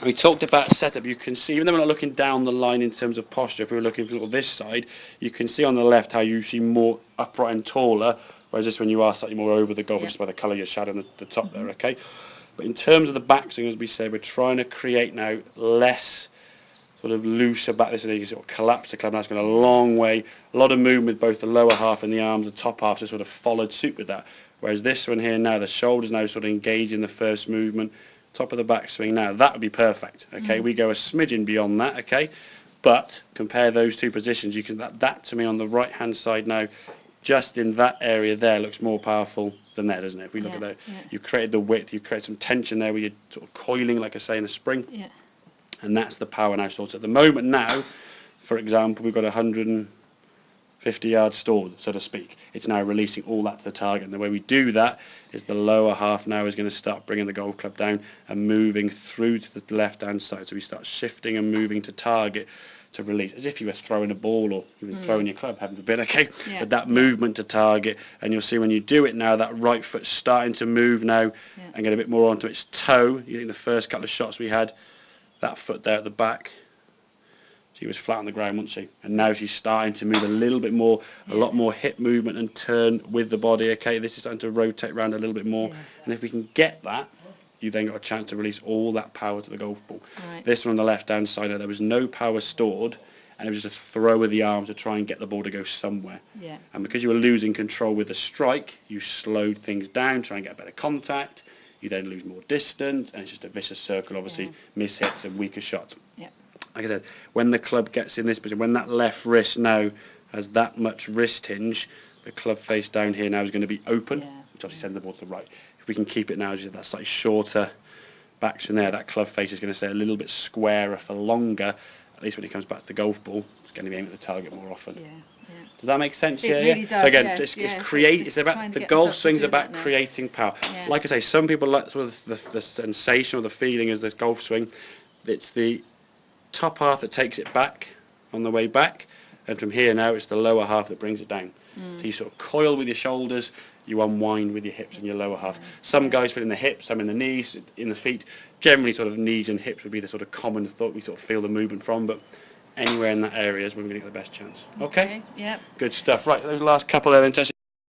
We talked about setup. You can see, even though we're not looking down the line in terms of posture, if we were looking for this side, you can see on the left how you're usually more upright and taller, whereas this when you are slightly more over the golf, just by the colour of your shadow on the top there, okay? But in terms of the backswing, as we say, we're trying to create now less sort of looser back. This way you can sort of collapse the club. Now it's going a long way. A lot of movement with both the lower half and the arms, the top half, so sort of followed suit with that. Whereas this one here now, the shoulders now sort of engage in the first movement. Top of the backswing now, that would be perfect, okay? We go a smidgen beyond that, okay? But compare those two positions. You can that to me on the right hand side now, just in that area there, looks more powerful than that, doesn't it? If we look at that, you created the width, you create some tension there where you're sort of coiling, like I say, in a spring. Yeah. And that's the power now stored. So at the moment now, for example, we've got 150 yards stored, so to speak. It's now releasing all that to the target. And the way we do that is the lower half now is going to start bringing the golf club down and moving through to the left-hand side. So we start shifting and moving to target to release, as if you were throwing a ball or even throwing your club, heaven forbid, okay? Yeah. But that movement to target, and you'll see when you do it now, that right foot's starting to move now and get a bit more onto its toe. You think the first couple of shots we had, that foot there at the back, she was flat on the ground, wasn't she? And now she's starting to move a little bit more, a lot more hip movement and turn with the body, okay? This is starting to rotate around a little bit more. And if we can get that, you then got a chance to release all that power to the golf ball. Right. This one on the left-hand side, there was no power stored, and it was just a throw of the arm to try and get the ball to go somewhere. Yeah. And because you were losing control with the strike, you slowed things down, try and get better contact. You then lose more distance, and it's just a vicious circle, obviously, miss hits and weaker shots. Yeah. Like I said, when the club gets in this position, when that left wrist now has that much wrist hinge, the club face down here now is going to be open, which obviously sends the ball to the right. If we can keep it now, as you said, that slightly shorter backswing there, that club face is going to stay a little bit squarer for longer. At least when it comes back to the golf ball, it's going to be aimed at the target more often. Yeah. Does that make sense? It really does. So again, it's trying about to the get golf myself to swing's do about that now. creating power. Yeah. Like I say, some people like sort of the sensation or the feeling as this golf swing. It's the top half that takes it back on the way back, and from here now it's the lower half that brings it down. So you sort of coil with your shoulders, you unwind with your hips and your lower half. Some guys put in the hips, some in the knees, in the feet. Generally sort of knees and hips would be the sort of common thought we sort of feel the movement from, but anywhere in that area is where we're going to get the best chance. Okay? Yep. Good stuff. Right, those last couple there then, Tess.